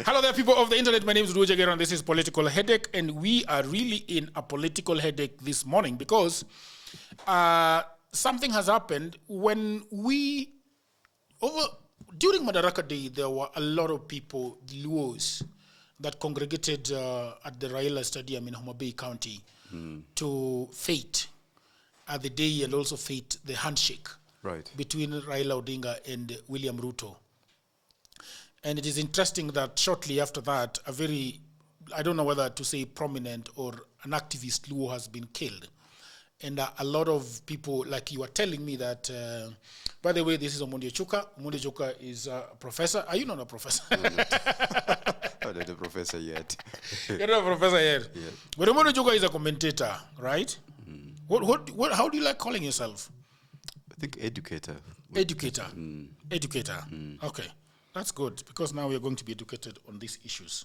Hello there, people of the internet. My name is Ochuka, and this is Political Headache, and we are really in a political headache this morning because something has happened when during Madaraka Day, there were a lot of people, the Luos, that congregated at the Raila Stadium in Homa Bay County to fete the day and also fete the handshake between Raila Odinga and William Ruto. And it is interesting that shortly after that, I don't know whether to say prominent or an activist Luo has been killed. And a lot of people, like you were telling me that, by the way, this is Omondi Ochuka. Omondi Ochuka is a professor. Are you not a professor? I'm not a professor yet. You're not a professor yet? Yeah. But Omondi Ochuka is a commentator, right? How do you like calling yourself? I think educator. Educator. Educator. Okay. That's good, because now we are going to be educated on these issues.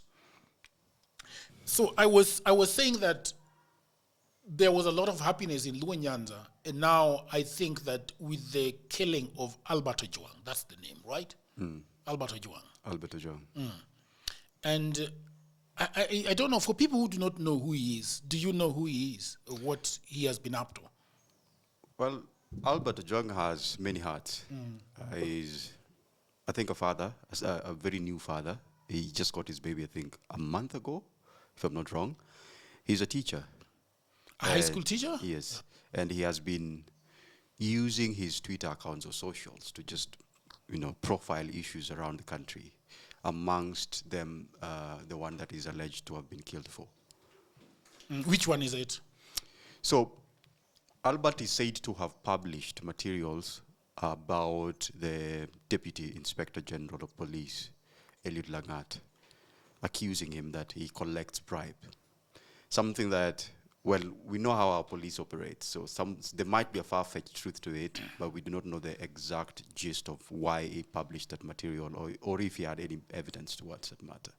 So I was saying that there was a lot of happiness in Luo Nyanza, and now I think that with the killing of Albert Ojwang, that's the name, right? Albert Ojwang. Albert Jang. And I don't know, for people who do not know who he is, do you know who he is, or what he has been up to? Well, Albert Jang has many hats. He's, I think, a father, a very new father. He just got his baby, I think, a month ago, if I'm not wrong. He's a teacher. A high school teacher? Yes. And he has been using his Twitter accounts or socials to just, profile issues around the country. Amongst them, the one that is alleged to have been killed for. Which one is it? So, Albert is said to have published materials about the Deputy Inspector General of Police, Eliud Langat, accusing him that he collects bribe. Something that, well, we know how our police operate, so there might be a far-fetched truth to it, but we do not know the exact gist of why he published that material or if he had any evidence towards that matter.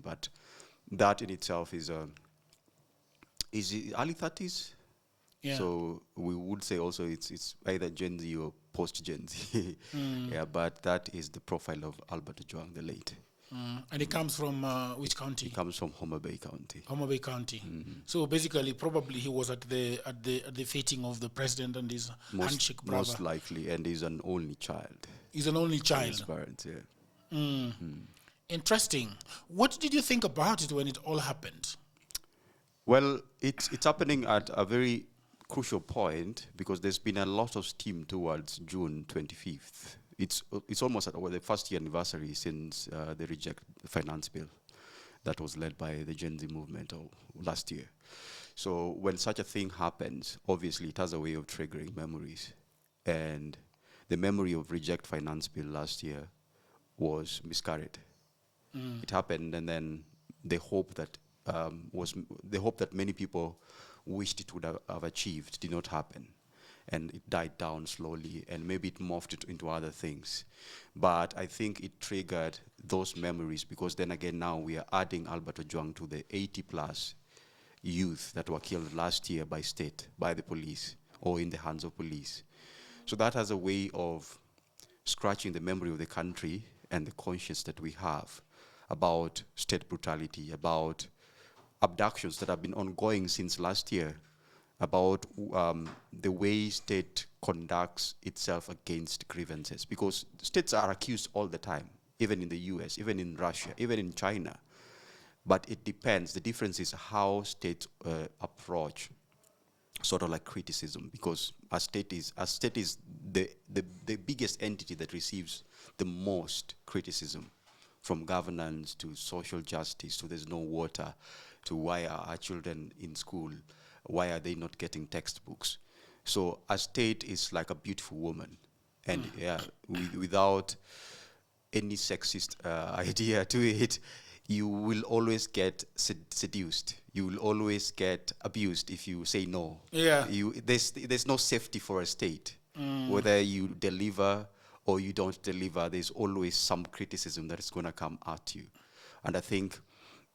But that in itself is early 30s? Yeah. So we would say also it's either Gen Z or post-Gen Z. Yeah, but that is the profile of Albert Ojwang, the late. And he comes from which county? He comes from Homa Bay County. Homa Bay County. So basically, probably he was at the feting of the president and his handshake brother. Most likely, and he's an only child. He's an only child. His parents, yeah. Interesting. What did you think about it when it all happened? Well, it's happening at a very crucial point because there's been a lot of steam towards June 25th. It's almost the first year anniversary since the Reject Finance Bill that was led by the Gen Z movement last year. So when such a thing happens, obviously it has a way of triggering memories. And the memory of Reject Finance Bill last year was miscarried. It happened, and then the hope that many people wished it would have achieved did not happen. And it died down slowly, and maybe it morphed it into other things. But I think it triggered those memories because then again now we are adding Albert Ojwang to the 80-plus youth that were killed last year by the police, or in the hands of police. So that has a way of scratching the memory of the country and the conscience that we have about state brutality, about abductions that have been ongoing since last year, about the way state conducts itself against grievances. Because states are accused all the time, even in the US, even in Russia, even in China. But it depends. The difference is how states approach sort of like criticism, because a state is the biggest entity that receives the most criticism, from governance to social justice to there's no water, to why are our children in school, why are they not getting textbooks. So a state is like a beautiful woman, and without any sexist idea to it, you will always get seduced. You will always get abused if you say no. Yeah. There's no safety for a state. Whether you deliver or you don't deliver, there's always some criticism that is going to come at you. And I think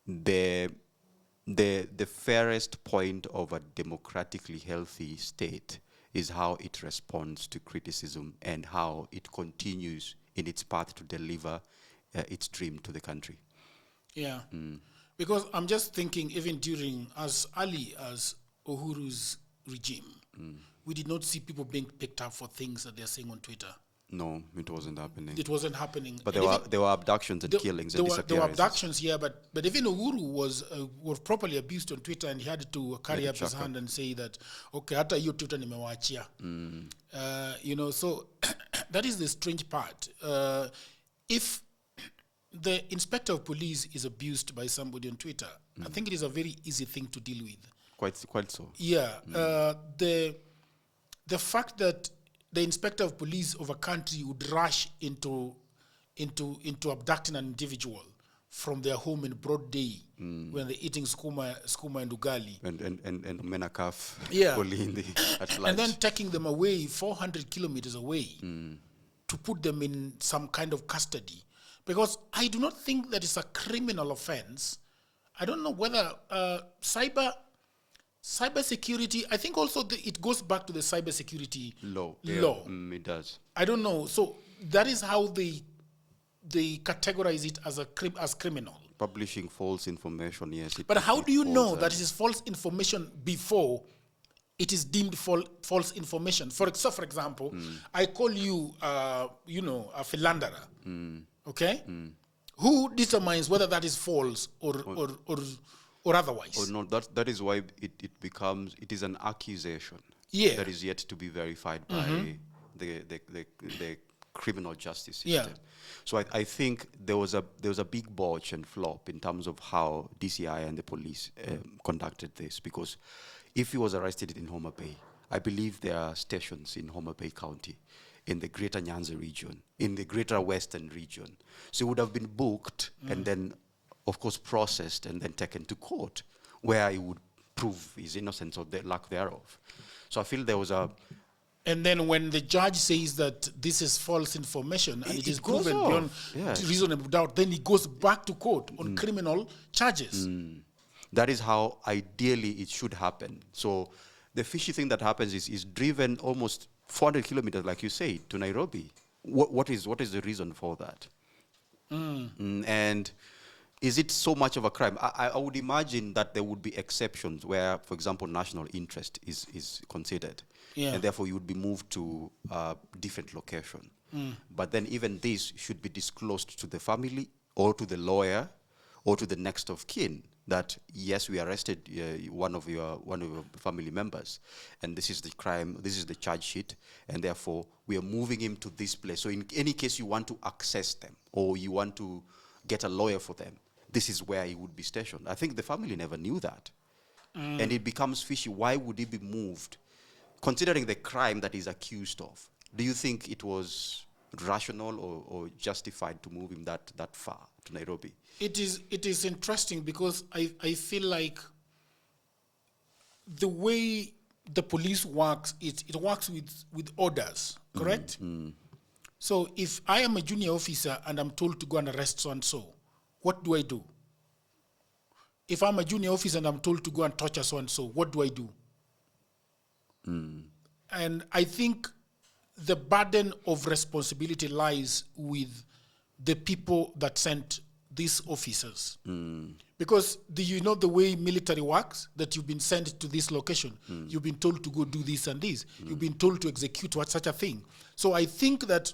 the fairest point of a democratically healthy state is how it responds to criticism and how it continues in its path to deliver its dream to the country. Yeah. Because I'm just thinking, even during as early as Uhuru's regime, we did not see people being picked up for things that they're saying on Twitter. No, it wasn't happening. It wasn't happening. But there were abductions and killings and disappearances. There were abductions, yeah, but even Uhuru was properly abused on Twitter, and he had to carry up his hand and say that, okay, hata hiyo Twitter nimewachia. You know, so that is the strange part. If the inspector of police is abused by somebody on Twitter, I think it is a very easy thing to deal with. Quite so. Yeah. The fact that the inspector of police of a country would rush into abducting an individual from their home in broad day when they're eating skuma and ugali and menakaf, and then taking them away 400 kilometers away to put them in some kind of custody, because I do not think that it's a criminal offense. I don't know whether cyber security, I think also it goes back to the cyber security law. It does. I don't know. So that is how they categorize it as criminal. Publishing false information, yes. But how do you know that it is false information before it is deemed false information? For example, I call you, a philanderer, okay? Who determines whether that is false or otherwise? Or no, that is why it is an accusation that is yet to be verified by the criminal justice system. Yeah. So I think there was a big botch and flop in terms of how DCI and the police conducted this, because if he was arrested in Homa Bay, I believe there are stations in Homa Bay County, in the Greater Nyanza region, in the Greater Western region. So he would have been booked and then, of course, processed and then taken to court, where he would prove his innocence or the lack thereof. So I feel there was a... And then when the judge says that this is false information and it is proven beyond reasonable doubt, then he goes back to court on criminal charges. That is how ideally it should happen. So the fishy thing that happens is driven almost 400 kilometers, like you say, to Nairobi. What is the reason for that? And is it so much of a crime? I would imagine that there would be exceptions where, for example, national interest is considered. Yeah. And therefore you would be moved to a different location. But then even this should be disclosed to the family or to the lawyer or to the next of kin, that yes, we arrested one of your family members, and this is the crime, this is the charge sheet, and therefore we are moving him to this place. So in any case you want to access them or you want to get a lawyer for them, this is where he would be stationed. I think the family never knew that. And it becomes fishy. Why would he be moved? Considering the crime that he's accused of, do you think it was rational or justified to move him that far to Nairobi? It is interesting because I feel like the way the police works, it works with orders, correct? So if I am a junior officer and I'm told to go and arrest so-and-so, what do I do? If I'm a junior officer and I'm told to go and torture so-and-so, what do I do? And I think the burden of responsibility lies with the people that sent these officers. Because you know the way military works, that you've been sent to this location, you've been told to go do this and this, you've been told to execute such a thing. So I think that,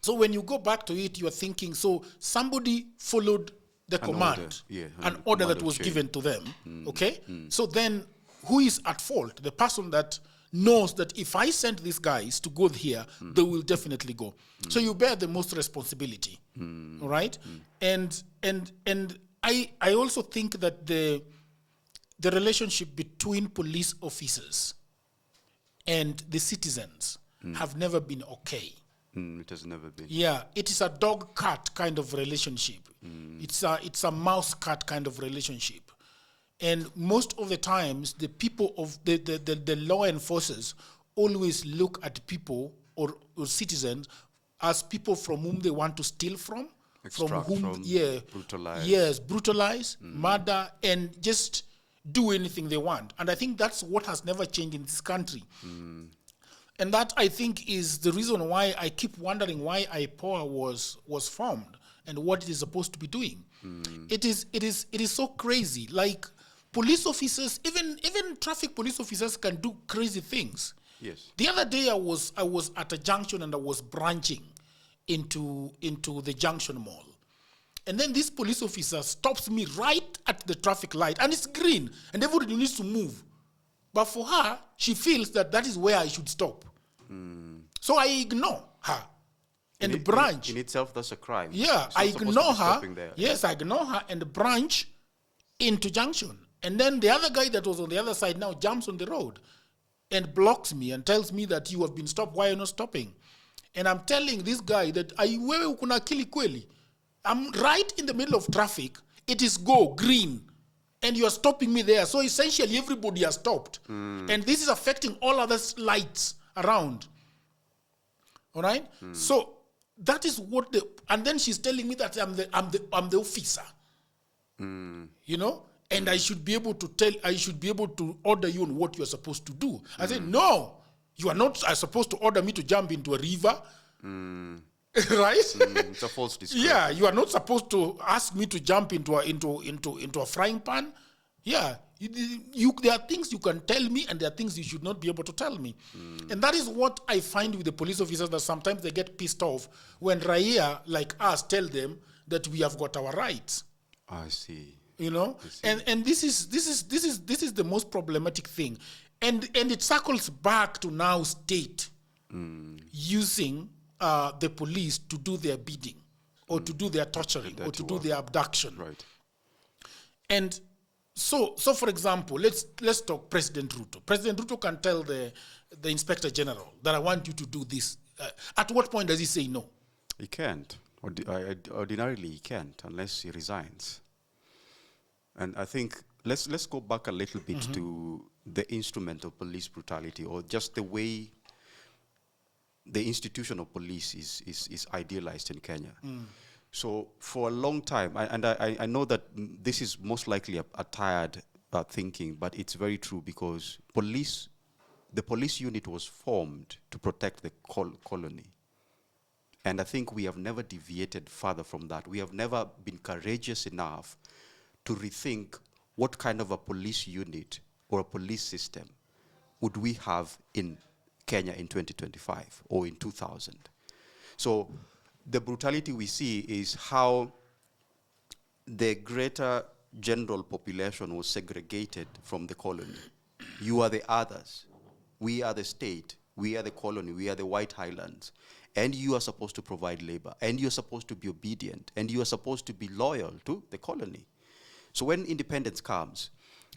so when you go back to it, you're thinking, so somebody followed the command, an order that was given to them, okay? So then who is at fault? The person that knows that if I send these guys to go here, they will definitely go. So you bear the most responsibility, all right? And I also think that the relationship between police officers and the citizens have never been okay. It has never been. Yeah, it is a dog-cat kind of relationship. It's a mouse-cat kind of relationship. And most of the times, the people of the law enforcers always look at people or citizens as people from whom they want to steal from, brutalize, murder, and just do anything they want. And I think that's what has never changed in this country. And that, I think, is the reason why I keep wondering why IPOA was formed. and what it is supposed to be doing. It is so crazy. Like police officers, even traffic police officers can do crazy things. Yes. The other day I was at a junction and I was branching into the junction mall. And then this police officer stops me right at the traffic light, and it's green, and everybody needs to move. But for her, she feels that is where I should stop. So I ignore her and branch. In itself, that's a crime. Yeah, I ignore her. Yes, I ignore her and branch into junction. And then the other guy that was on the other side now jumps on the road and blocks me and tells me that you have been stopped. Why are you not stopping? And I'm telling this guy that wewe kuna akili kweli. I'm right in the middle of traffic. It is go green, and you are stopping me there. So essentially, everybody has stopped, and this is affecting all other lights around. All right. So that is what and then she's telling me that I'm the officer. You know, and I should be able to order you on what you are supposed to do. I said, no, you are not supposed to order me to jump into a river. Right? It's a false description. Yeah, you are not supposed to ask me to jump into a frying pan. Yeah, there are things you can tell me, and there are things you should not be able to tell me. And that is what I find with the police officers, that sometimes they get pissed off when Raia like us tell them that we have got our rights. I see. You know, and this is the most problematic thing, and it circles back to now state using the police to do their bidding, or to do their torturing, or to do their abduction. Right. And so for example, let's talk President Ruto. President Ruto can tell the Inspector General that I want you to do this. At what point does he say no? He can't. Ordinarily, he can't unless he resigns. And I think let's go back a little bit to the instrument of police brutality, or just the way the institution of police is idealized in Kenya. So for a long time, I know that this is most likely a tired thinking, but it's very true, because the police unit was formed to protect the colony. And I think we have never deviated further from that. We have never been courageous enough to rethink what kind of a police unit or a police system would we have in Kenya in 2025 or in 2000. So the brutality we see is how the greater general population was segregated from the colony. You are the others. We are the state. We are the colony. We are the White Highlands. And you are supposed to provide labor. And you're supposed to be obedient. And you are supposed to be loyal to the colony. So when independence comes,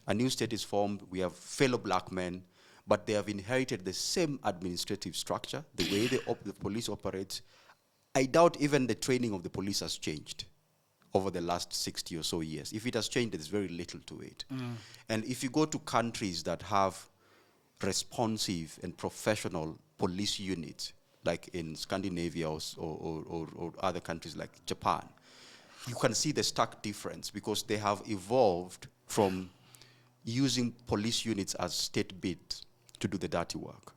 a new state is formed. We have fellow black men, but they have inherited the same administrative structure, the way the police operates. I doubt even the training of the police has changed over the last 60 or so years. If it has changed, there's very little to it. And if you go to countries that have responsive and professional police units, like in Scandinavia or other countries like Japan, you can see the stark difference, because they have evolved from using police units as state bits to do the dirty work.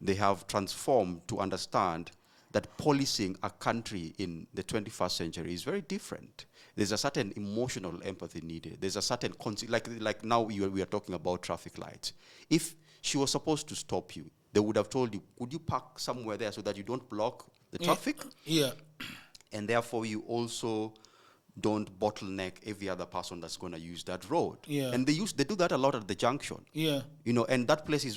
They have transformed to understand that policing a country in the 21st century is very different. There's a certain emotional empathy needed. There's a certain, like now we are talking about traffic lights. If she was supposed to stop you, they would have told you, could you park somewhere there so that you don't block the traffic? Yeah. And therefore you also don't bottleneck every other person that's going to use that road. Yeah. And they do that a lot at the junction. Yeah. You know, and that place is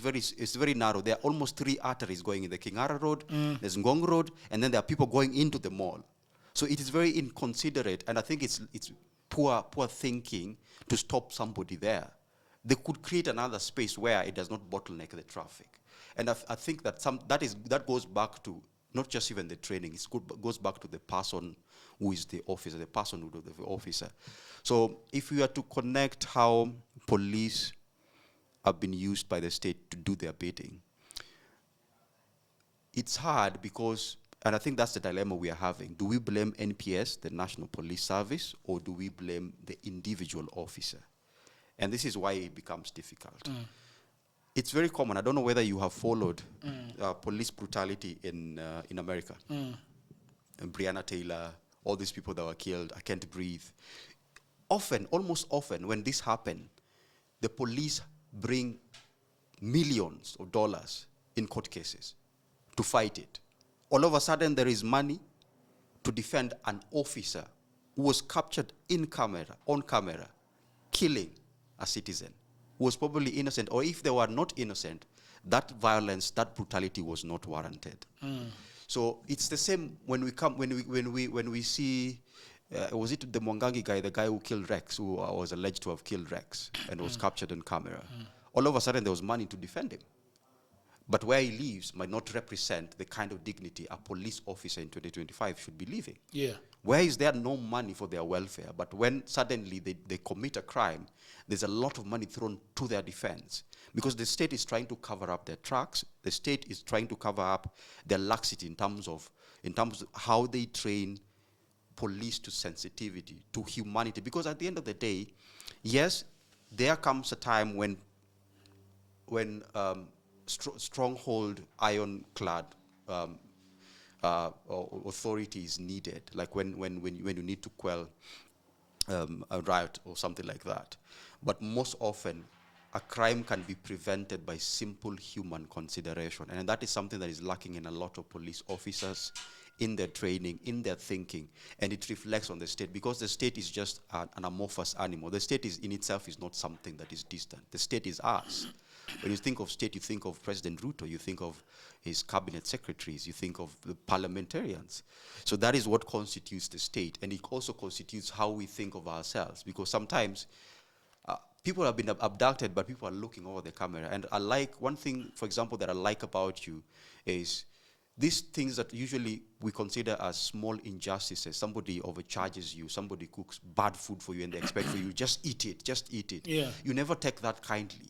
very narrow. There are almost 3 arteries going in the Kingara Road, there's Ngong Road, and then there are people going into the mall. So it is very inconsiderate, and I think it's poor thinking to stop somebody there. They could create another space where it does not bottleneck the traffic. And I think that that goes back to not just even the training, it goes back to the person who is the officer, the person who is the officer. So if we are to connect how police have been used by the state to do their bidding, it's hard because, and I think that's the dilemma we are having. Do we blame NPS, the National Police Service, or do we blame the individual officer? And this is why it becomes difficult. It's very common. I don't know whether you have followed police brutality in America. And Breonna Taylor, all these people that were killed, I can't breathe. Often, almost often, when this happened, the police bring millions of dollars in court cases to fight it. All of a sudden, there is money to defend an officer who was captured on camera, killing a citizen who was probably innocent, or if they were not innocent, that violence, that brutality was not warranted. So it's the same when we see, was it the Mwangangi guy, the guy who killed Rex, who was alleged to have killed Rex and was captured on camera. All of a sudden, there was money to defend him. But where he lives might not represent the kind of dignity a police officer in 2025 should be living. Yeah. Where is there no money for their welfare? But when suddenly they commit a crime, there's a lot of money thrown to their defense. Because the state is trying to cover up their tracks. The state is trying to cover up their laxity in terms of how they train police to sensitivity, to humanity. Because at the end of the day, yes, there comes a time when stronghold, ironclad authority is needed, like when you need to quell a riot or something like that. But most often, a crime can be prevented by simple human consideration, and that is something that is lacking in a lot of police officers, in their training, in their thinking, and it reflects on the state, because the state is just an amorphous animal. The state is in itself is not something that is distant. The state is us. When you think of state, you think of President Ruto, you think of his cabinet secretaries, you think of the parliamentarians. So that is what constitutes the state, and it also constitutes how we think of ourselves, because sometimes people have been abducted, but people are looking over the camera. And I like, one thing, for example, that I like about you is these things that usually we consider as small injustices. Somebody overcharges you, somebody cooks bad food for you, and they expect for you, just eat it. Yeah. You never take that kindly,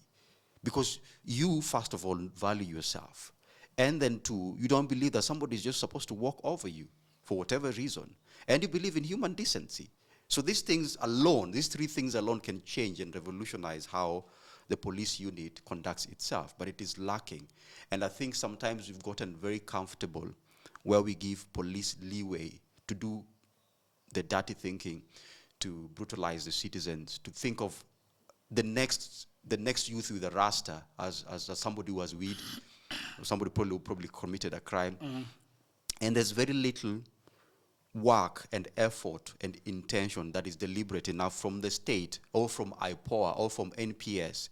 because you, first of all, value yourself. And then two, you don't believe that somebody is just supposed to walk over you for whatever reason. And you believe in human decency. So these things alone, these three things alone can change and revolutionize how the police unit conducts itself, but it is lacking. And I think sometimes we've gotten very comfortable where we give police leeway to do the dirty thinking, to brutalize the citizens, to think of the next youth with a rasta as somebody who has weed, or somebody who probably committed a crime. And there's very little work and effort and intention that is deliberate enough from the state or from IPOA or from NPS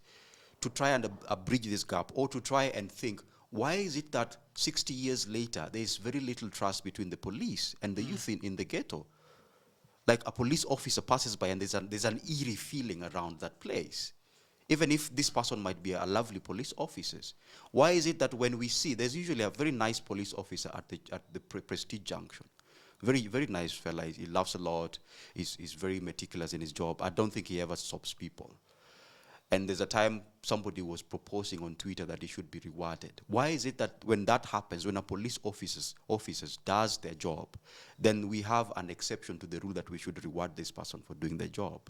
to try and bridge this gap, or to try and think, why is it that 60 years later there is very little trust between the police and the youth in the ghetto? Like a police officer passes by and there's an eerie feeling around that place, even if this person might be a lovely police officer. Why is it that when we see, there's usually a very nice police officer at the Prestige Junction, very, very nice fella, he laughs a lot, he's very meticulous in his job. I don't think he ever stops people. And there's a time somebody was proposing on Twitter that he should be rewarded. Why is it that when that happens, when a police officers does their job, then we have an exception to the rule that we should reward this person for doing their job?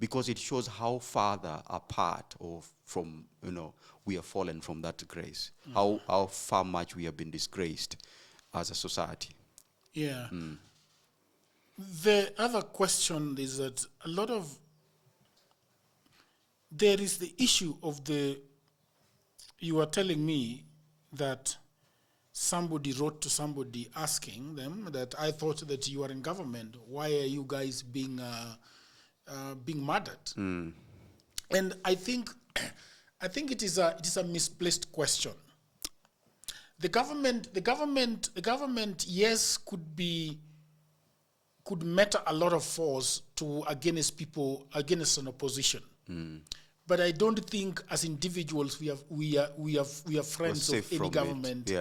Because it shows how far apart or from, we have fallen from that grace, how far much we have been disgraced as a society. Yeah. The other question is that there is the issue of you are telling me that somebody wrote to somebody asking them that, I thought that you are in government, why are you guys being murdered? And I think it is a misplaced question. The government, yes, could matter a lot of force against people, against an opposition. But I don't think as individuals we are friends of any government.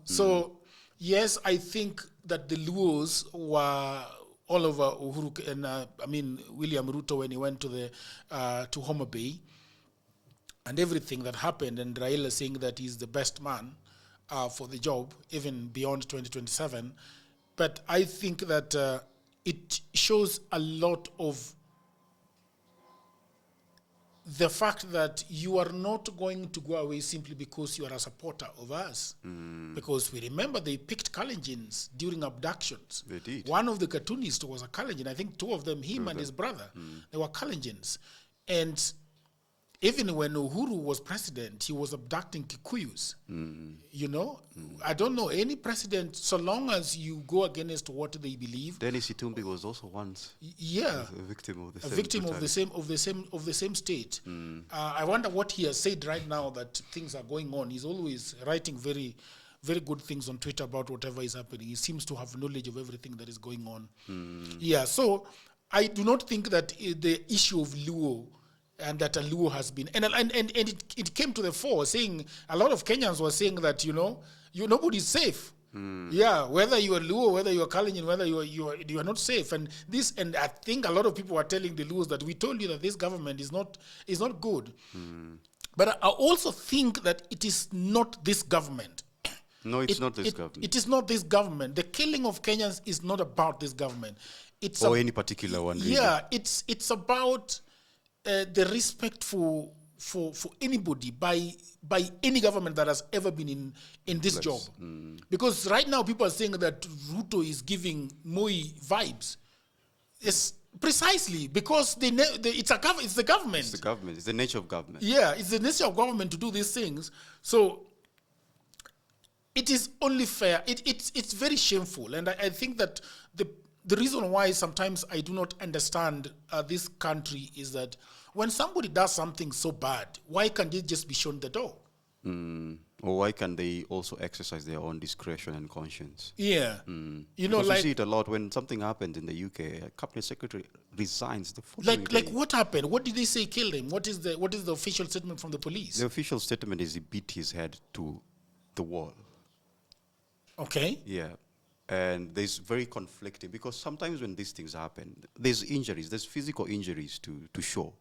So yes, I think that the Luos were all over Uhuru and William Ruto when he went to Homa Bay, and everything that happened, and Raila saying that he's the best man for the job, even beyond 2027. But I think that it shows a lot of the fact that you are not going to go away simply because you are a supporter of us. Because we remember they picked Kalenjins during abductions. They did. One of the cartoonists was a Kalenjin. I think two of them, him and his brother, they were Kalenjins. And even when Uhuru was president, he was abducting Kikuyus. You know, I don't know any president, so long as you go against what they believe. Dennis Itumbi was also once a victim of the same state. I wonder what he has said right now that things are going on. He's always writing very, very good things on Twitter about whatever is happening. He seems to have knowledge of everything that is going on. Yeah, so I do not think that the issue of Luo and that a Luo has been, and it came to the fore, saying a lot of Kenyans were saying that nobody's safe. Yeah, whether you are Luo, whether you are Kalenjin, whether you are not safe, and I think a lot of people were telling the Luos that we told you that this government is not good. But I also think that it is not this government. No, it's not this government. It is not this government. The killing of Kenyans is not about this government. It's any particular one. Really. Yeah, it's about the respect for anybody by any government that has ever been in this job. Because right now people are saying that Ruto is giving Moi vibes. It's precisely because it's the government. It's the government. It's the nature of government. Yeah, it's the nature of government to do these things. So it is only fair. It's very shameful, and I think that the reason why sometimes I do not understand this country is that when somebody does something so bad, why can't they just be shown the door? Or why can they also exercise their own discretion and conscience? Yeah. You know, like, you see it a lot when something happens in the UK, a cabinet secretary resigns the following day. Like what happened? What did they say killed him? What is the official statement from the police? The official statement is he beat his head to the wall. Okay. Yeah. And there's very conflicting, because sometimes when these things happen, there's injuries, there's physical injuries to show.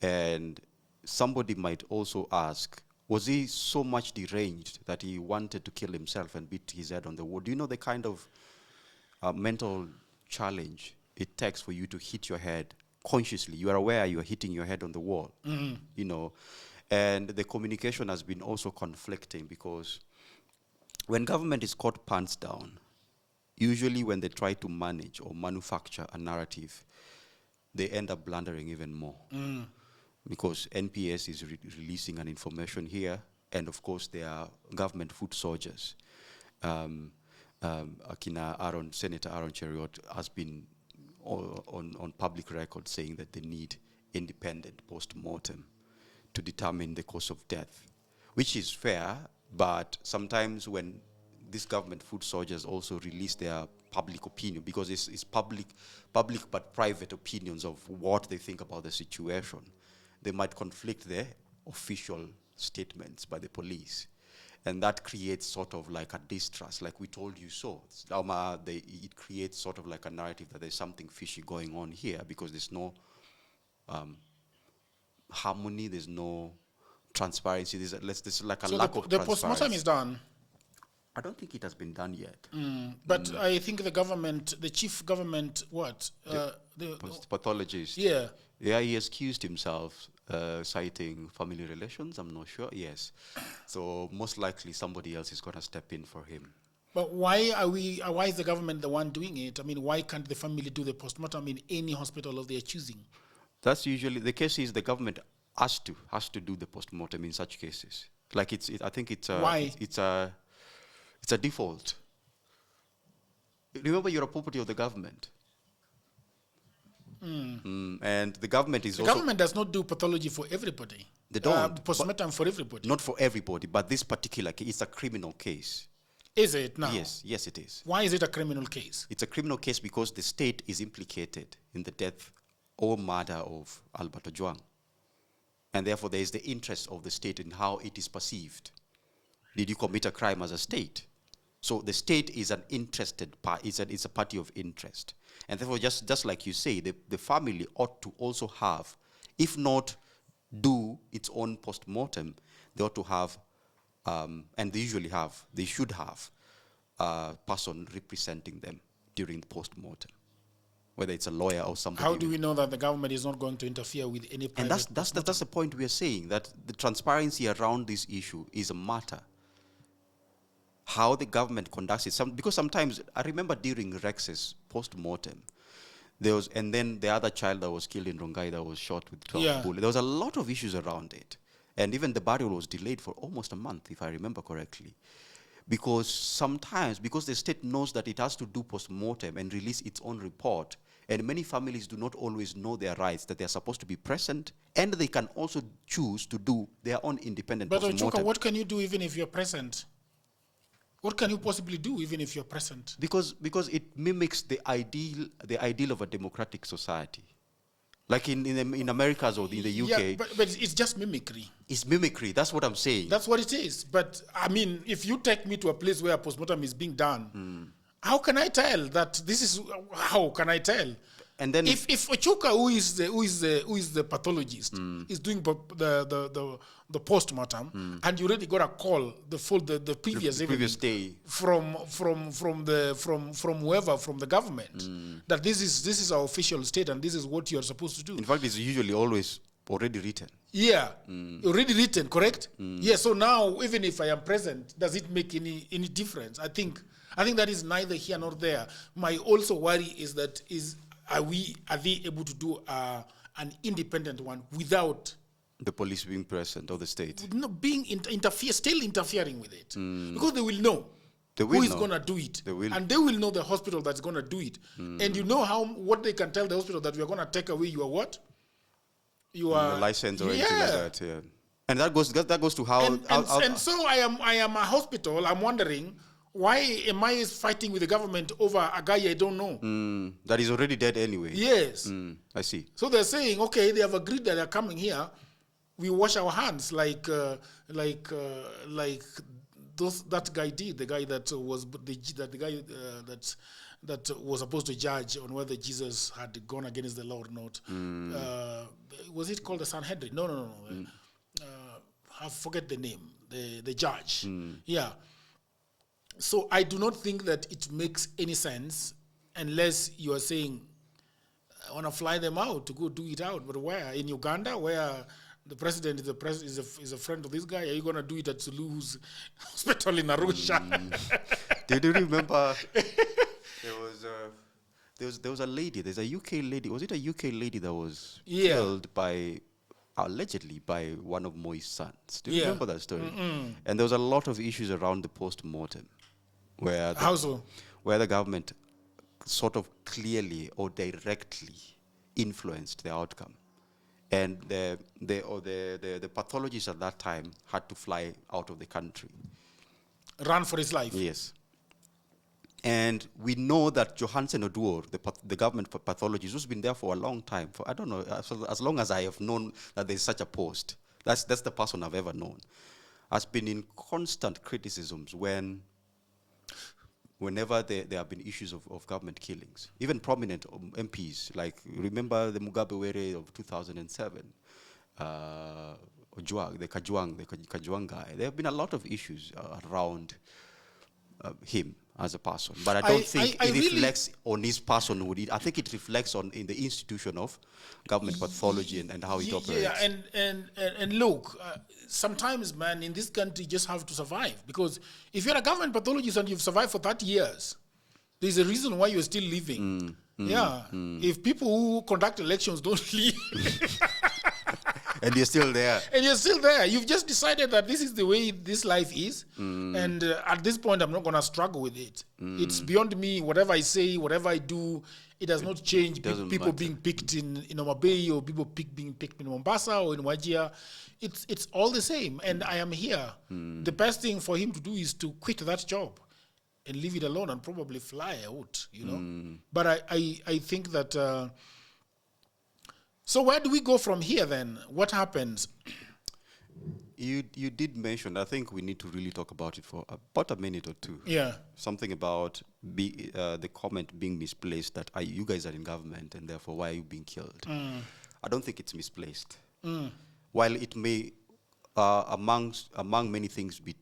And somebody might also ask, was he so much deranged that he wanted to kill himself and beat his head on the wall? Do you know the kind of mental challenge it takes for you to hit your head consciously? You are aware you are hitting your head on the wall, you know. And the communication has been also conflicting, because when government is caught pants down, usually when they try to manage or manufacture a narrative, they end up blundering even more. Because NPS is releasing an information here, and of course there are government foot soldiers. Senator Aaron Cheriot has been on public record saying that they need independent post-mortem to determine the cause of death, which is fair, but sometimes when these government foot soldiers also release their public opinion, because it's public but private opinions of what they think about the situation, they might conflict the official statements by the police. And that creates sort of like a distrust, like we told you so. It creates sort of like a narrative that there's something fishy going on here, because there's no harmony, there's no transparency, there's like a lack of transparency. The postmortem is done. I don't think it has been done yet. But I think the chief government, the pathologist. Yeah. Yeah, he excused himself, citing family relations, I'm not sure, yes. So most likely somebody else is going to step in for him. But why is the government the one doing it? I mean, why can't the family do the postmortem in any hospital of their choosing? That's usually, the case is the government has to do the postmortem in such cases. Like I think it's why? It's a default. Remember, you're a property of the government. And the government is also... The government does not do pathology for everybody. They don't. Postmortem for everybody. Not for everybody, but this particular case, it's a criminal case. Is it now? Yes, it is. Why is it a criminal case? It's a criminal case because the state is implicated in the death or murder of Albert Ojwang. And therefore, there is the interest of the state in how it is perceived. Did you commit a crime as a state? So the state is an interested party, it's a party of interest. And therefore, just like you say, the family ought to also have, if not do its own post-mortem, they ought to have, and they should have, a person representing them during the post-mortem. whether it's a lawyer or somebody. How do we know that the government is not going to interfere with any private? And that's the point we are saying, that the transparency around this issue is a matter. How the government conducts it. Because sometimes, I remember during Rex's postmortem, and then the other child that was killed in Rongai that was shot with 12 bullets. There was a lot of issues around it. And even the burial was delayed for almost a month, if I remember correctly. Because sometimes, because the state knows that it has to do postmortem and release its own report, and many families do not always know their rights, that they're supposed to be present, and they can also choose to do their own independent postmortem. But Ochuka, what can you do even if you're present? What can you possibly do even if you're present? Because it mimics the ideal of a democratic society. Like in Americas or in the UK. Yeah, but it's just mimicry. It's mimicry, that's what I'm saying. That's what it is. But, I mean, if you take me to a place where a postmortem is being done, how can I tell that this is, how can I tell? And then if Ochuka, who is the pathologist, is doing the postmortem, and you already got a call the previous day from whoever, from the government, that this is our official state and this is what you are supposed to do. In fact, it's usually always already written. Yeah, already written, correct? Yeah. So now, even if I am present, does it make any difference? I think that is neither here nor there. My also worry is that are they able to do an independent one without the police being present or the state? Being still interfering with it. Because they will know who is going to do it. And they will know the hospital that's going to do it. And you know what they can tell the hospital, that we are going to take away your what? Your license or anything like that, yeah. And that goes to how... And so I am a hospital, I'm wondering, why am I fighting with the government over a guy I don't know? That is already dead anyway. Yes. I see. So they're saying, okay, they have agreed that they're coming here. We wash our hands like that guy did. The guy that was that was supposed to judge on whether Jesus had gone against the law or not. Was it called the Sanhedrin? No. I forget the name. The judge. Yeah. So I do not think that it makes any sense unless you are saying, I want to fly them out to go do it out. But where? In Uganda, where the president is a friend of this guy? Are you going to do it at Suluhu's hospital in Arusha? Did you remember there was a lady, there's a UK lady, was it a UK lady that was killed allegedly by one of Moi's sons? Do you remember that story? And there was a lot of issues around the post-mortem. How so? Where the government sort of clearly or directly influenced the outcome. And the pathologist at that time had to fly out of the country. Run for his life. Yes. And we know that Johansen Oduor, the government pathologist, who's been there for a long time, for I don't know, as long as I have known that there's such a post, that's the person I've ever known, has been in constant criticisms whenever there have been issues of government killings. Even prominent MPs, like remember the Mugabe Were of 2007, Ojwang, the Kajwang guy. There have been a lot of issues around him as a person, but I don't think it reflects on his personhood. I think it reflects in the institution of government pathology and how it operates. Yeah, and look, sometimes, man, in this country, you just have to survive. Because if you're a government pathologist and you've survived for 30 years, there's a reason why you're still living. If people who conduct elections don't leave... And you're still there. And you're still there. You've just decided that this is the way this life is. And at this point, I'm not going to struggle with it. It's beyond me. Whatever I say, whatever I do, it does not change people being picked in Homa Bay or people being picked in Mombasa or in Wajir. It's all the same. And I am here. The best thing for him to do is to quit that job and leave it alone and probably fly out, you know. But I think that... So where do we go from here then? What happens? You did mention, I think we need to really talk about it for about a minute or two. Yeah. Something about the comment being misplaced that you guys are in government and therefore why are you being killed? I don't think it's misplaced. While it may, among many things, be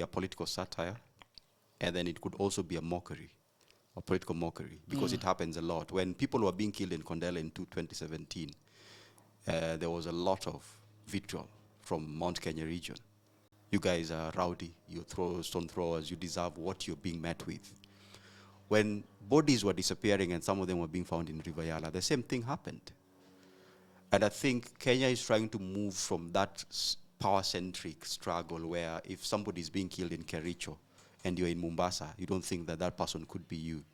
a political satire, and then it could also be a mockery or political mockery, because it happens a lot. When people were being killed in Kondele in 2017, there was a lot of vitriol from Mount Kenya region. You guys are rowdy, you stone throwers, you deserve what you're being met with. When bodies were disappearing and some of them were being found in River Yala, the same thing happened. And I think Kenya is trying to move from that power-centric struggle where if somebody is being killed in Kericho and you're in Mombasa, you don't think that that person could be you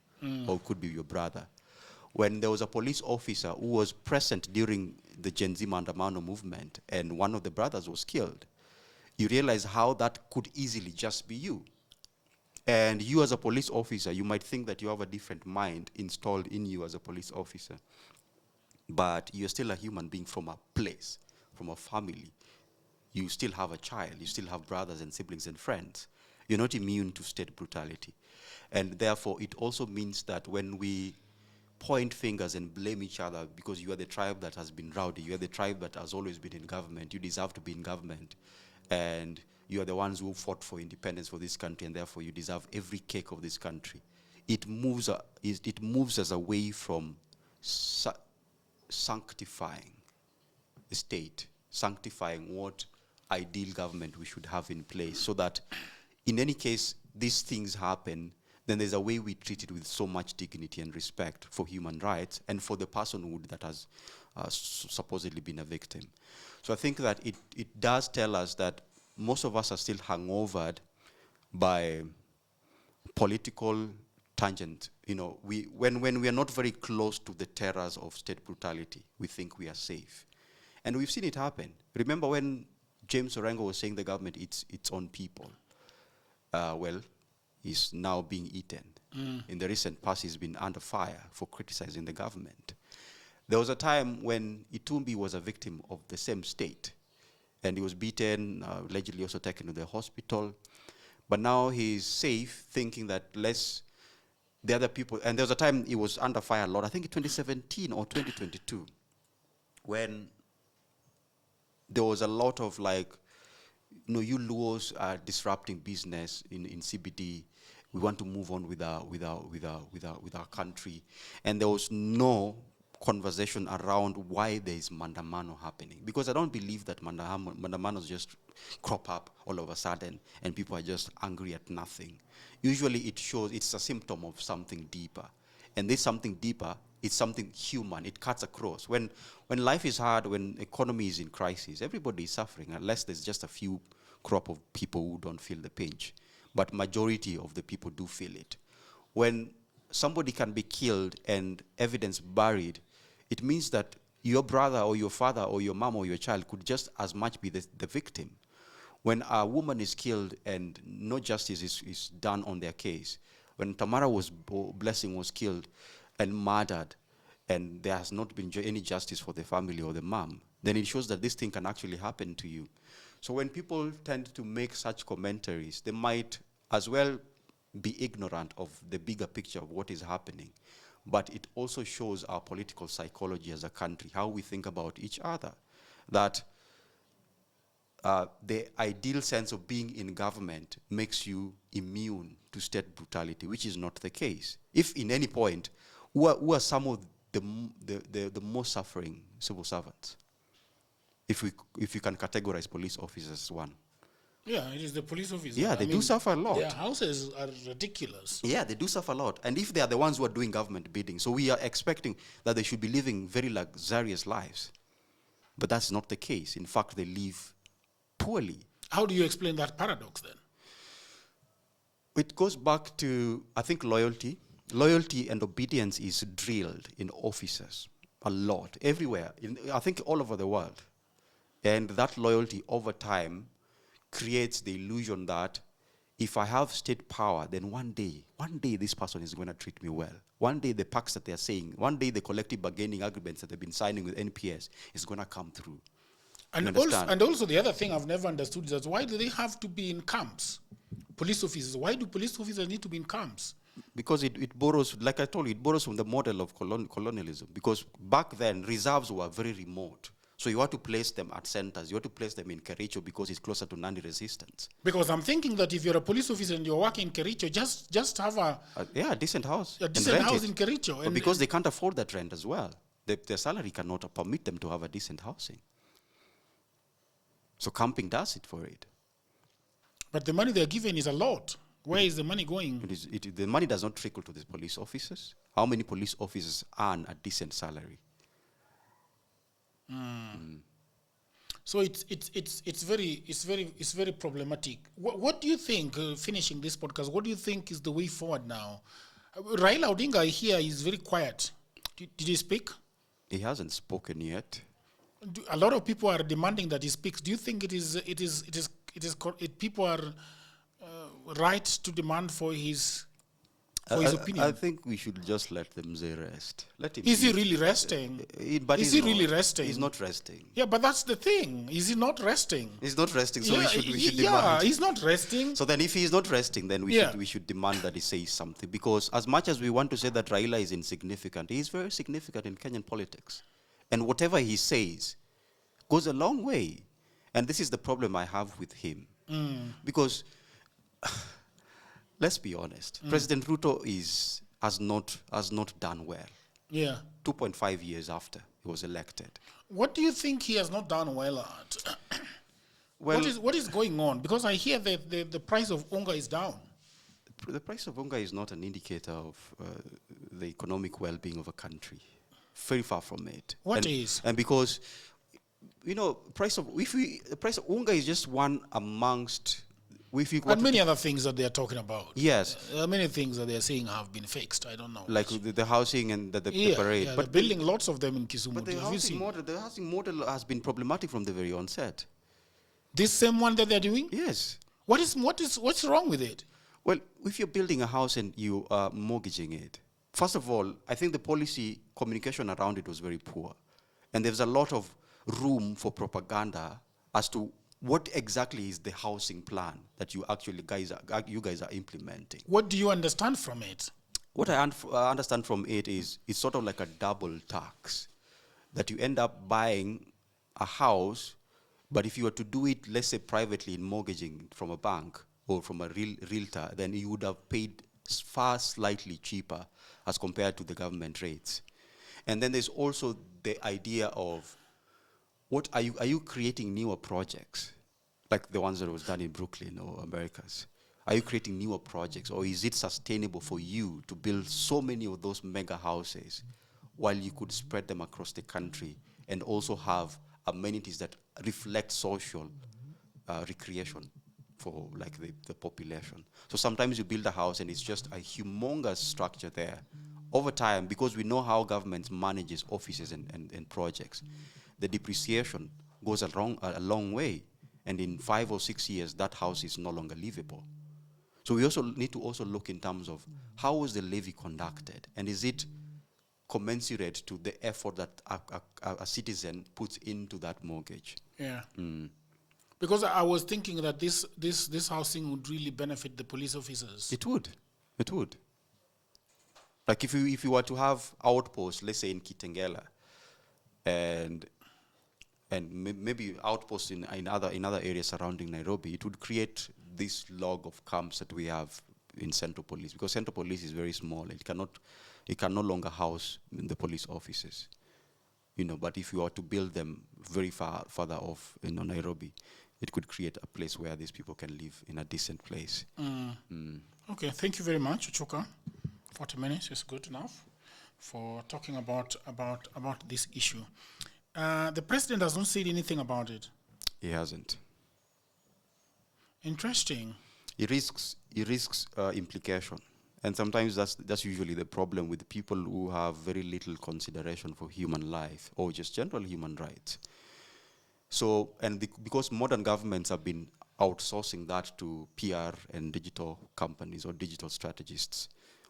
or could be your brother. When there was a police officer who was present during the Gen Z Maandamano movement and one of the brothers was killed, you realize how that could easily just be you. And you as a police officer, you might think that you have a different mind installed in you as a police officer. But you're still a human being from a place, from a family. You still have a child. You still have brothers and siblings and friends. You're not immune to state brutality. And therefore, it also means that when we point fingers and blame each other because you are the tribe that has been rowdy, you are the tribe that has always been in government, you deserve to be in government, and you are the ones who fought for independence for this country, and therefore you deserve every cake of this country. It moves us away from sanctifying the state, sanctifying what ideal government we should have in place, so that in any case these things happen, then there's a way we treat it with so much dignity and respect for human rights and for the personhood that has supposedly been a victim. So I think that it does tell us that most of us are still hangovered by political tangent. You know, when we are not very close to the terrors of state brutality, we think we are safe. And we've seen it happen. Remember when James Orengo was saying the government eats its own people? Well, he's now being eaten. In the recent past, he's been under fire for criticizing the government. There was a time when Itumbi was a victim of the same state, and he was beaten, allegedly also taken to the hospital. But now he's safe, thinking that the other people, and there was a time he was under fire a lot, I think in 2017 or 2022, when there was a lot of like, you Luos are disrupting business in CBD. We want to move on with our country. And there was no conversation around why there is Mandamano happening. Because I don't believe that Mandamanos just crop up all of a sudden and people are just angry at nothing. Usually it shows it's a symptom of something deeper. And this something deeper, it's something human. It cuts across. When life is hard, when economy is in crisis, everybody is suffering, unless there's just a few crop of people who don't feel the pinch. But majority of the people do feel it. When somebody can be killed and evidence buried, it means that your brother or your father or your mom or your child could just as much be the victim. When a woman is killed and no justice is done on their case, when Tamara Blessing was killed and murdered, and there has not been any justice for the family or the mom, then it shows that this thing can actually happen to you. So when people tend to make such commentaries, they might as well be ignorant of the bigger picture of what is happening. But it also shows our political psychology as a country, how we think about each other. That the ideal sense of being in government makes you immune to state brutality, which is not the case. If in any point, who are some of the most suffering civil servants? If you can categorize police officers as one. Yeah, it is the police officers. Yeah, they do suffer a lot. Their houses are ridiculous. Yeah, they do suffer a lot. And if they are the ones who are doing government bidding, so we are expecting that they should be living very luxurious lives. But that's not the case. In fact, they live poorly. How do you explain that paradox then? It goes back to, I think, loyalty. Loyalty and obedience is drilled in officers a lot, everywhere, I think all over the world. And that loyalty over time creates the illusion that if I have state power, then one day this person is going to treat me well. One day the pacts that they're saying, one day the collective bargaining agreements that they've been signing with NPS is going to come through. And also the other thing I've never understood is that why do they have to be in camps? Police officers, why do police officers need to be in camps? Because it borrows, like I told you, it borrows from the model of colonialism. Because back then, reserves were very remote. So you want to place them at centers. You want to place them in Kericho because it's closer to Nandi resistance. Because I'm thinking that if you're a police officer and you're working in Kericho, just have a decent house. A decent house in Kericho. But because they can't afford that rent as well. Their salary cannot permit them to have a decent housing. So camping does it for it. But the money they're given is a lot. Where is the money going? The money does not trickle to the police officers. How many police officers earn a decent salary? So it's very problematic. What do you think? Finishing this podcast, what do you think is the way forward now? Raila Odinga here is very quiet. Did he speak? He hasn't spoken yet. A lot of people are demanding that he speaks. Do you think people are right to demand for his opinion? I think we should just let them say rest. Let him. Is he really resting? Is he really resting? He's not resting. Yeah, but that's the thing. Is he not resting? He's not resting, so we should demand. Yeah, he's not resting. So then if he's not resting, then we should demand that he says something. Because as much as we want to say that Raila is insignificant, he is very significant in Kenyan politics. And whatever he says goes a long way. And this is the problem I have with him. Because let's be honest, President Ruto has not done well. Yeah. 2.5 years after he was elected. What do you think he has not done well at? Well, what is going on? Because I hear that the price of unga is down. The price of unga is not an indicator of the economic well-being of a country. Very far from it. What is? And because, the price of unga is just one amongst. And many other things that they are talking about. Yes. There are many things that they are saying have been fixed. I don't know. Like the housing and the parade. Yeah, but building lots of them in Kisumu. But the housing model has been problematic from the very onset. This same one that they're doing? Yes. What's wrong with it? Well, if you're building a house and you are mortgaging it, first of all, I think the policy communication around it was very poor. And there's a lot of room for propaganda as to what exactly is the housing plan that you guys are implementing. What do you understand from it? What I understand from it is it's sort of like a double tax, that you end up buying a house, but if you were to do it, let's say privately in mortgaging from a bank or from a realtor, then you would have paid far slightly cheaper as compared to the government rates. And then there's also the idea of are you creating newer projects, like the ones that was done in Brooklyn or Americas? Are you creating newer projects, or is it sustainable for you to build so many of those mega houses while you could spread them across the country and also have amenities that reflect social recreation for like the population? So sometimes you build a house and it's just a humongous structure there. Over time, because we know how governments manages offices and projects, the depreciation goes a long way. And in 5 or 6 years, that house is no longer livable. So we also need to look in terms of how was the levy conducted, and is it commensurate to the effort that a citizen puts into that mortgage? Yeah. Because I was thinking that this housing would really benefit the police officers. It would. Like if you were to have outposts, let's say in Kitengela, and maybe outposts in other areas surrounding Nairobi, it would create this log of camps that we have in Central Police, because Central Police is very small. It can no longer house the police offices. But if you were to build them very further off in Nairobi, it could create a place where these people can live in a decent place. Okay, thank you very much, Ochuka. 40 minutes is good enough for talking about this issue. The president has not said anything about it. He hasn't. Interesting. He risks implication, and sometimes that's usually the problem with people who have very little consideration for human life or just general human rights. So, because modern governments have been outsourcing that to PR and digital companies or digital strategists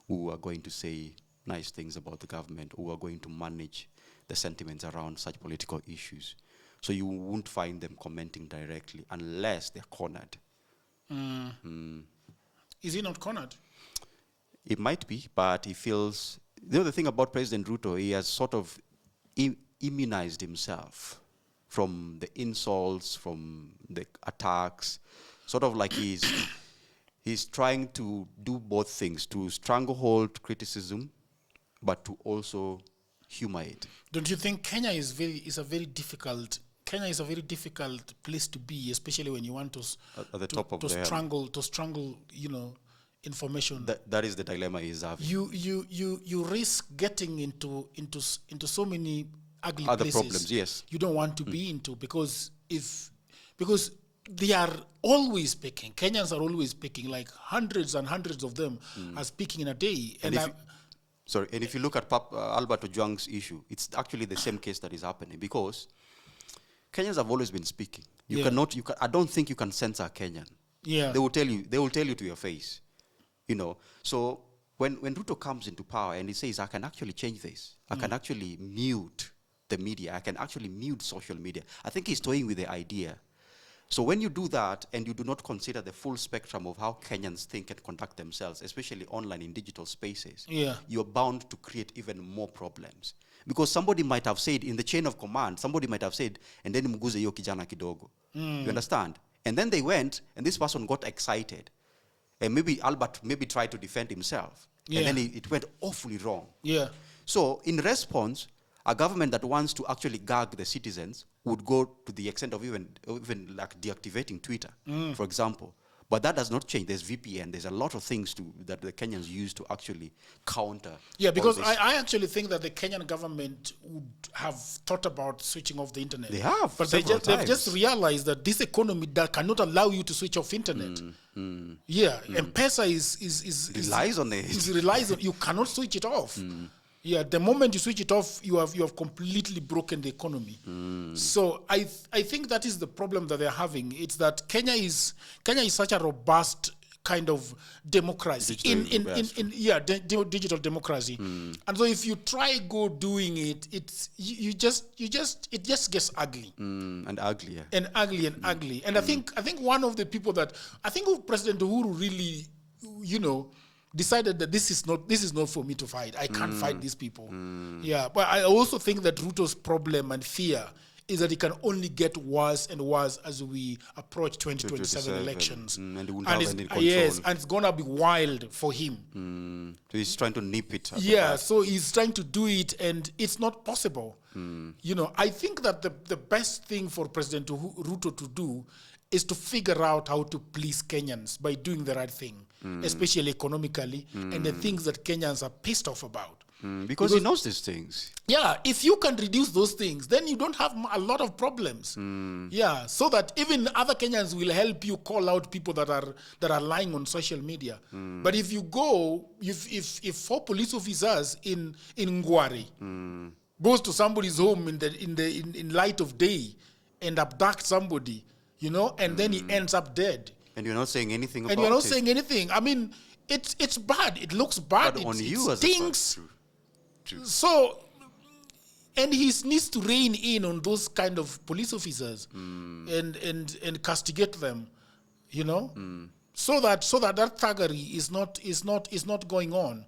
who are going to say nice things about the government, who are going to manage the sentiments around such political issues. So you won't find them commenting directly unless they're cornered. Is he not cornered? It might be, but he feels... The thing about President Ruto, he has sort of immunized himself from the insults, from the attacks, sort of like he's trying to do both things, to stranglehold criticism, but to also humor it. Don't you think Kenya is a very difficult place to be, especially when you want to at the top of the strangle, information. That is the dilemma he's having. You risk getting into so many ugly other places problems, yes, you don't want to be into, because they are always speaking. Kenyans are always speaking, like hundreds and hundreds of them are speaking in a day. And if you look at Albert Ojwang's issue, it's actually the same case that is happening, because Kenyans have always been speaking. I don't think you can censor a Kenyan. Yeah. They will tell you to your face. So when Ruto comes into power and he says, I can actually change this, I can actually mute the media, I can actually mute social media, I think he's toying with the idea. So when you do that and you do not consider the full spectrum of how Kenyans think and conduct themselves, especially online in digital spaces, you're bound to create even more problems. Because somebody might have said, in the chain of command, and then mguze yo kijana kidogo. You understand? And then they went, and this person got excited. And maybe Albert tried to defend himself. And then it went awfully wrong. Yeah. So in response, a government that wants to actually gag the citizens would go to the extent of even like deactivating Twitter, for example. But that does not change. There's VPN. There's a lot of things that the Kenyans use to actually counter. Yeah, because I actually think that the Kenyan government would have thought about switching off the internet. They have, but they've just realized that this economy that cannot allow you to switch off internet. Yeah, M-Pesa relies on it. It relies on, you cannot switch it off. Yeah, the moment you switch it off, you have completely broken the economy. So I think that is the problem that they're having. It's that Kenya is such a robust kind of democracy digital democracy. And so if you try doing it, it just gets ugly. And uglier. And ugly and ugly. And I think one of the people that President Uhuru really, decided that this is not for me to fight. I can't fight these people. Yeah, but I also think that Ruto's problem and fear is that it can only get worse and worse as we approach 2027 elections. And he won't have any control. Yes, and it's gonna be wild for him. So he's trying to nip it. So he's trying to do it, and it's not possible. I think that the best thing for President Ruto to do is to figure out how to please Kenyans by doing the right thing, especially economically, and the things that Kenyans are pissed off about. Because he knows these things. Yeah, if you can reduce those things, then you don't have a lot of problems. Yeah, so that even other Kenyans will help you call out people that are lying on social media. But if you go, if 4 police officers in Ngwari goes to somebody's home in light of day and abduct somebody, and then he ends up dead. And you're not saying anything about it. And you're not saying anything. I mean, it's bad. It looks bad. But it stinks. So, and he needs to rein in on those kind of police officers and castigate them, so that thuggery is not going on,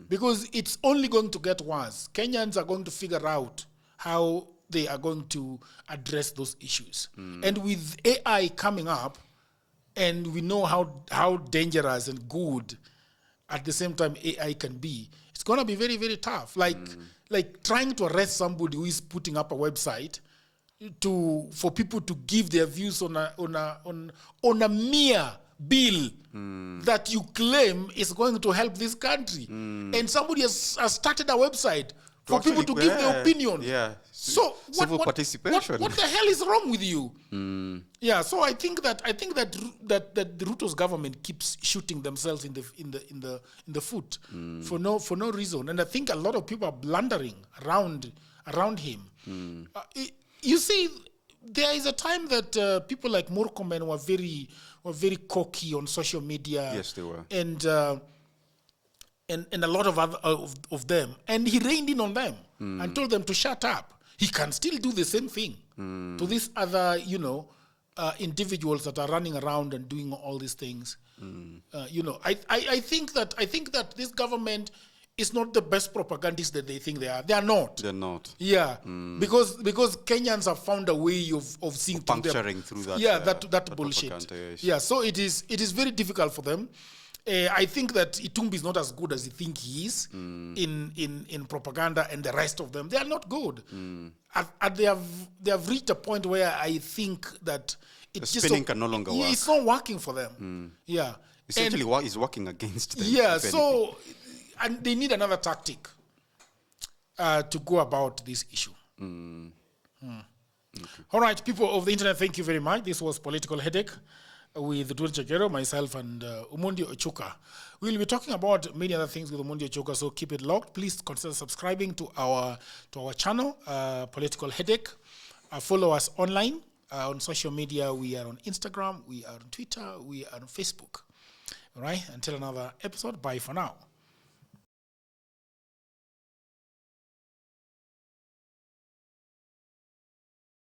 because it's only going to get worse. Kenyans are going to figure out how they are going to address those issues. And with AI coming up, and we know how dangerous and good at the same time AI can be, it's going to be very, very tough. Like trying to arrest somebody who is putting up a website for people to give their views on a mere bill that you claim is going to help this country. And somebody has started a website for people to give their opinion. Yeah. So civil participation. What the hell is wrong with you? Yeah. So I think that the Ruto's government keeps shooting themselves in the foot for no reason, and I think a lot of people are blundering around him. You see, there is a time that people like Murkomen were very cocky on social media. Yes, they were. And a lot of them, and he reined in on them and told them to shut up. He can still do the same thing to these other, individuals that are running around and doing all these things. I think that this government is not the best propagandists that they think they are. They are not. They're not. Yeah, because Kenyans have found a way of seeing puncturing through that. That bullshit. Yes. Yeah, so it is very difficult for them. I think that Itumbi is not as good as you think he is in propaganda, and the rest of them, they are not good. They have reached a point where I think that the spinning can no longer work. It's not working for them. Yeah, essentially, is working against them. Yeah, so and they need another tactic to go about this issue. Okay. All right, people of the internet, thank you very much. This was Political Headache with Dwayne Chagero, myself, and Omondi Ochuka. We'll be talking about many other things with Omondi Ochuka, so keep it locked. Please consider subscribing to our channel, Political Headache. Follow us online on social media. We are on Instagram, we are on Twitter, we are on Facebook. All right, until another episode, bye for now.